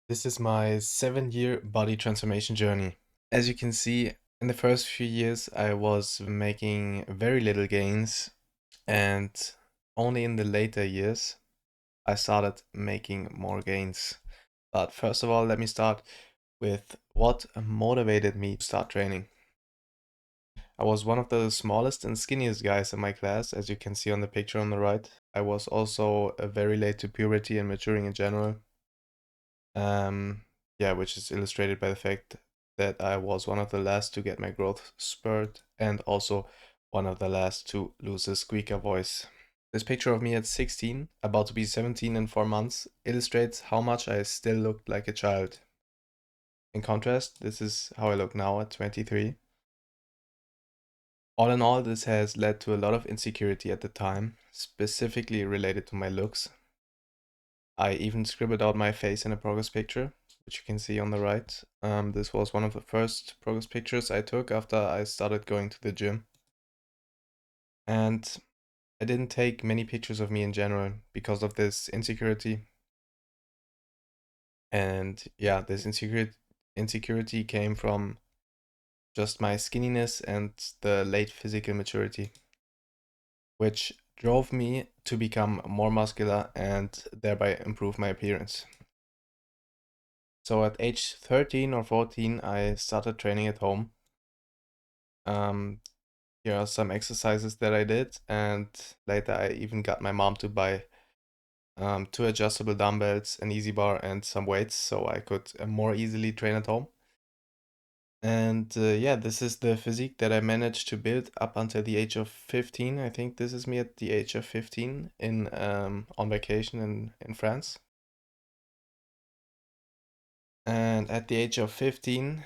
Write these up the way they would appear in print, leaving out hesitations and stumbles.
This is my 7-year body transformation journey. As you can see, in the first few years, I was making very little gains, and only in the later years, I started making more gains. But first of all, let me start with what motivated me to start training. I was one of the smallest and skinniest guys in my class, as you can see on the picture on the right. I was also very late to puberty and maturing in general. Um, yeah, which is illustrated by the fact that I was one of the last to get my growth spurt and also one of the last to lose a squeaker voice. This picture of me at 16, about to be 17 in 4 months, illustrates how much I still looked like a child. In contrast, this is how I look now at 23. All in all, this has led to a lot of insecurity at the time, specifically related to my looks. I even scribbled out my face in a progress picture, which you can see on the right. This was one of the first progress pictures I took after I started going to the gym. And I didn't take many pictures of me in general because of this insecurity. And yeah, this insecurity came from just my skinniness and the late physical maturity, which drove me to become more muscular and thereby improve my appearance. So at age 13 or 14, I started training at home. Um, Here are some exercises that I did, and later I even got my mom to buy 2 adjustable dumbbells, an easy bar, and some weights so I could more easily train at home. And yeah, this is the physique that I managed to build up until the age of 15. I think this is me at the age of 15 in on vacation in France. And at the age of 15,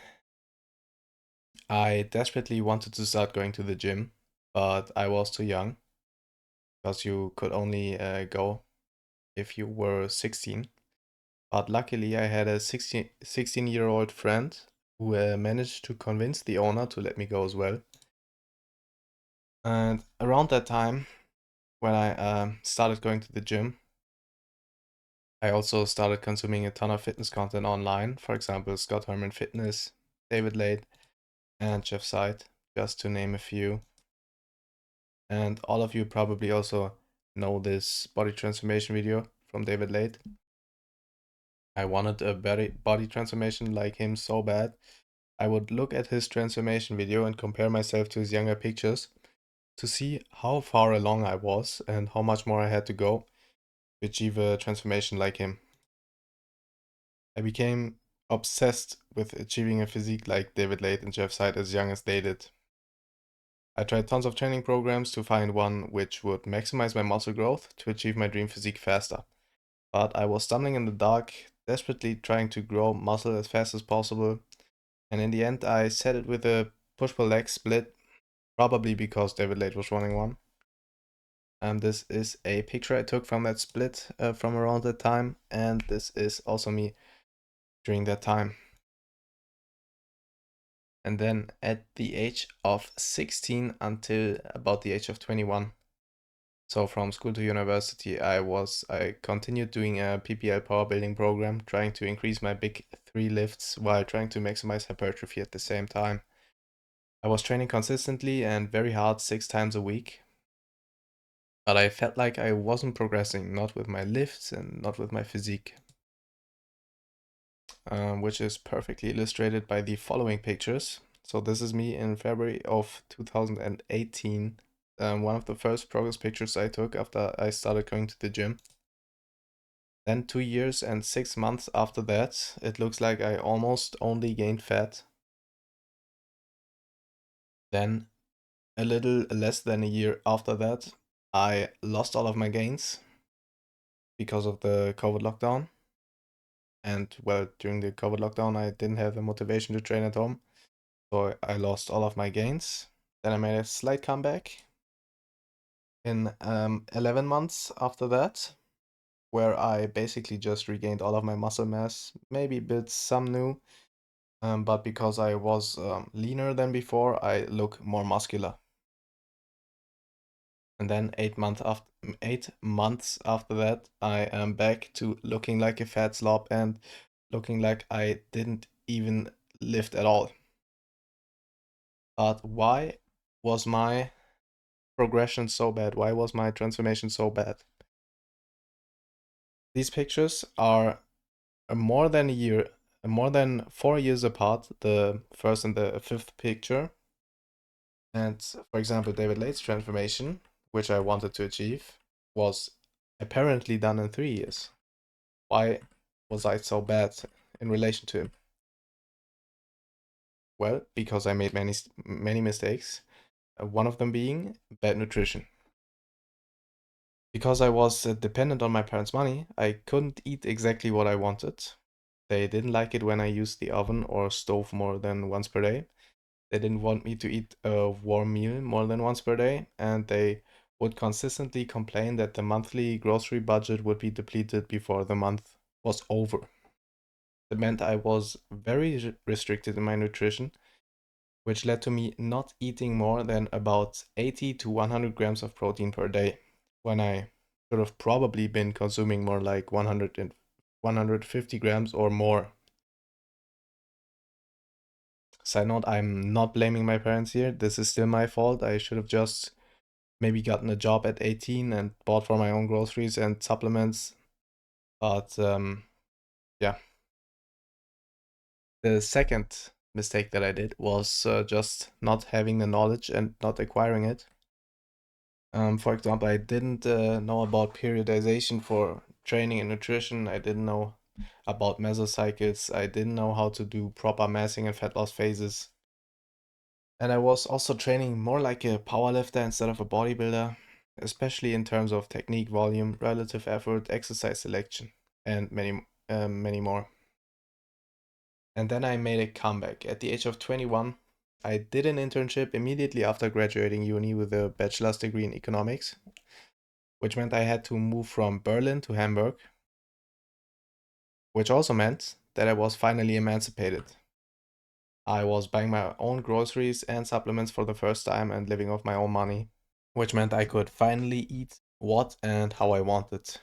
I desperately wanted to start going to the gym, but I was too young because you could only go if you were 16. But luckily, I had a 16-year-old friend who managed to convince the owner to let me go as well. And around that time, when I started going to the gym, I also started consuming a ton of fitness content online. For example, Scott Herman Fitness, David Lade, and Jeff Seid, just to name a few. And all of you probably also know this body transformation video from David Lade. I wanted a body transformation like him so bad. I would look at his transformation video and compare myself to his younger pictures to see how far along I was and how much more I had to go to achieve a transformation like him. I became obsessed with achieving a physique like David Lade and Jeff Seid as young as they did. I tried tons of training programs to find one which would maximize my muscle growth to achieve my dream physique faster. But I was stumbling in the dark, desperately trying to grow muscle as fast as possible. And in the end, I set it with a push-pull leg split, probably because David Lade was running one. This is a picture I took from that split from around that time, and this is also me during that time. And then at the age of 16 until about the age of 21. So from school to university, I continued doing a PPL power building program, trying to increase my big 3 lifts while trying to maximize hypertrophy at the same time. I was training consistently and very hard 6 times a week, but I felt like I wasn't progressing, not with my lifts and not with my physique, which is perfectly illustrated by the following pictures. So this is me in February of 2018, one of the first progress pictures I took after I started going to the gym. Then 2 years and 6 months after that, it looks like I almost only gained fat. Then a little less than a year after that, I lost all of my gains because of the COVID lockdown. And well, during the COVID lockdown, I didn't have the motivation to train at home. So I lost all of my gains. Then I made a slight comeback in 11 months after that, where I basically just regained all of my muscle mass, maybe built some new. But because I was leaner than before, I look more muscular. And then 8 months after that, I am back to looking like a fat slob and looking like I didn't even lift at all. But why was my progression so bad? Why was my transformation so bad? These pictures are more than a year, more than 4 years apart, the first and the fifth picture. And for example, David Late's transformation, which I wanted to achieve, was apparently done in 3 years. Why was I so bad in relation to him? Well, because I made many mistakes. One of them being bad nutrition. Because I was dependent on my parents' money, I couldn't eat exactly what I wanted. They didn't like it when I used the oven or stove more than once per day. They didn't want me to eat a warm meal more than once per day, and they would consistently complain that the monthly grocery budget would be depleted before the month was over. That meant I was very restricted in my nutrition, which led to me not eating more than about 80 to 100 grams of protein per day, when I should have probably been consuming more like 100 and 150 grams or more. Side note, I'm not blaming my parents here. This is still my fault. I should have just maybe gotten a job at 18 and bought for my own groceries and supplements. But yeah. The second mistake that I did was just not having the knowledge and not acquiring it. For example, I didn't know about periodization for training and nutrition. I didn't know about mesocycles. I didn't know how to do proper massing and fat loss phases. And I was also training more like a powerlifter instead of a bodybuilder, especially in terms of technique, volume, relative effort, exercise selection, and many more. And then I made a comeback. At the age of 21, I did an internship immediately after graduating uni with a bachelor's degree in economics, which meant I had to move from Berlin to Hamburg, which also meant that I was finally emancipated. I was buying my own groceries and supplements for the first time and living off my own money, which meant I could finally eat what and how I wanted.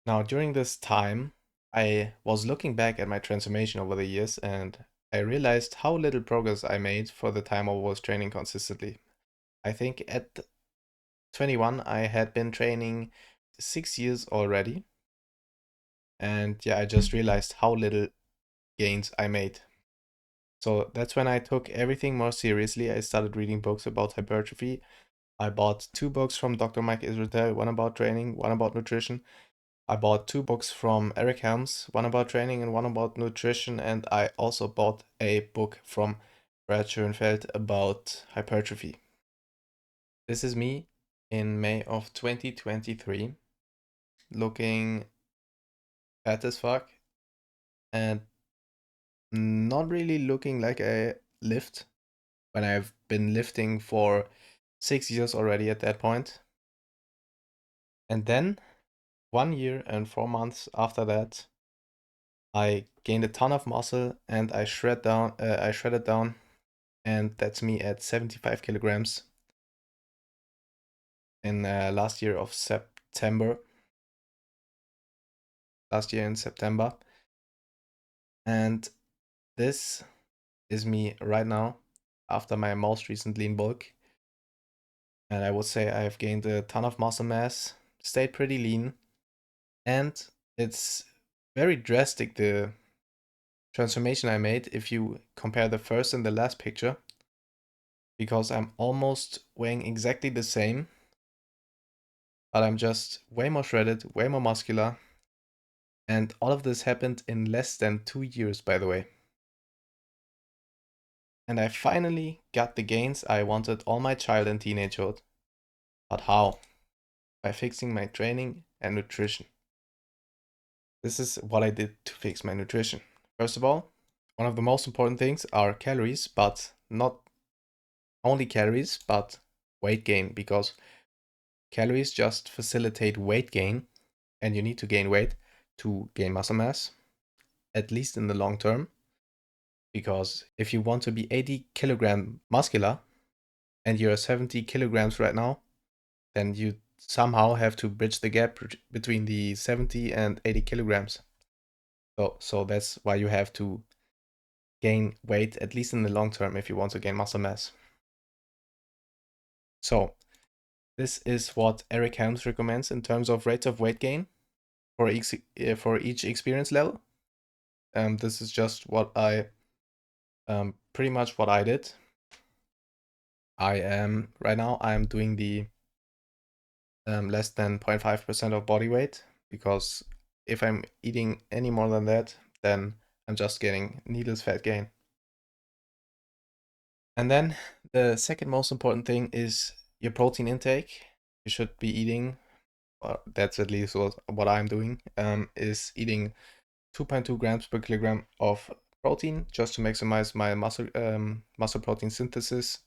Now, during this time, I was looking back at my transformation over the years and I realized how little progress I made for the time I was training consistently. I think at 21, I had been training 6 years already. And yeah, I just realized how little gains I made. So that's when I took everything more seriously. I started reading books about hypertrophy. I bought 2 books from Dr. Mike Israel, one about training, one about nutrition. I bought 2 books from Eric Helms, one about training and one about nutrition. And I also bought a book from Brad Schoenfeld about hypertrophy. This is me in May of 2023, looking fat as fuck and not really looking like I lift when I've been lifting for 6 years already at that point. And then 1 year and 4 months after that, I gained a ton of muscle and I shredded down, and that's me at 75 kilograms in last year in September. And this is me right now after my most recent lean bulk. And I would say I've gained a ton of muscle mass, stayed pretty lean, and it's very drastic, the transformation I made, if you compare the first and the last picture, because I'm almost weighing exactly the same, but I'm just way more shredded, way more muscular, and all of this happened in less than 2 years, by the way. And I finally got the gains I wanted all my child and teenagehood. But how? By fixing my training and nutrition. This is what I did to fix my nutrition. First of all, one of the most important things are calories, but not only calories, but weight gain, because calories just facilitate weight gain, and you need to gain weight to gain muscle mass, at least in the long term. Because if you want to be 80 kilogram muscular and you're 70 kilograms right now, then you somehow have to bridge the gap between the 70 and 80 kilograms. So that's why you have to gain weight, at least in the long term, if you want to gain muscle mass. So this is what Eric Helms recommends in terms of rates of weight gain for each experience level. This is just what I pretty much what I did. I am right now I'm doing the less than 0.5% of body weight, because if I'm eating any more than that, then I'm just getting needless fat gain. And then the second most important thing is your protein intake. You should be eating, or that's at least what I'm doing, is eating 2.2 grams per kilogram of protein just to maximize my muscle protein synthesis.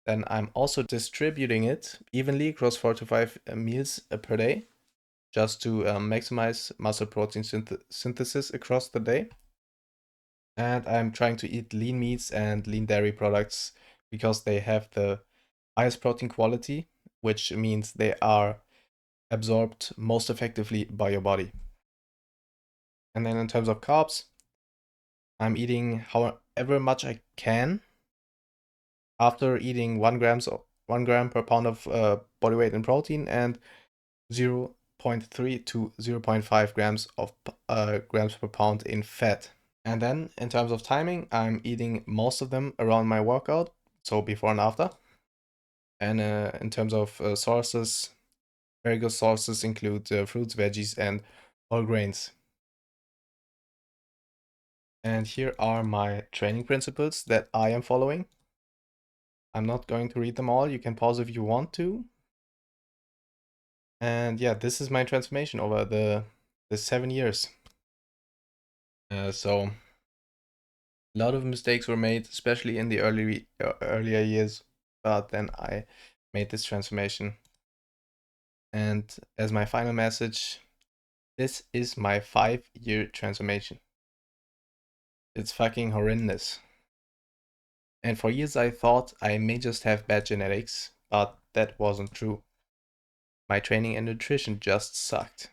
Then I'm also distributing it evenly across 4 to 5 meals per day, just to maximize muscle protein synthesis across the day. And I'm trying to eat lean meats and lean dairy products because they have the highest protein quality, which means they are absorbed most effectively by your body. And then in terms of carbs, I'm eating however much I can. After eating 1 gram per pound of body weight in protein and 0.3 to 0.5 grams of grams per pound in fat. And then in terms of timing, I'm eating most of them around my workout, so before and after. And in terms of sources, very good sources include fruits, veggies, and whole grains. And here are my training principles that I am following. I'm not going to read them all. You can pause if you want to. And yeah, this is my transformation over the 7 years. So a lot of mistakes were made, especially in the earlier years, but then I made this transformation. And as my final message, this is my 5-year transformation. It's fucking horrendous. And for years I thought I may just have bad genetics, but that wasn't true. My training and nutrition just sucked.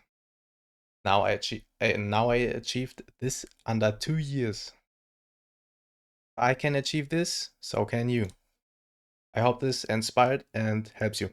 Now I achieved this under 2 years. I can achieve this, so can you. I hope this inspired and helps you.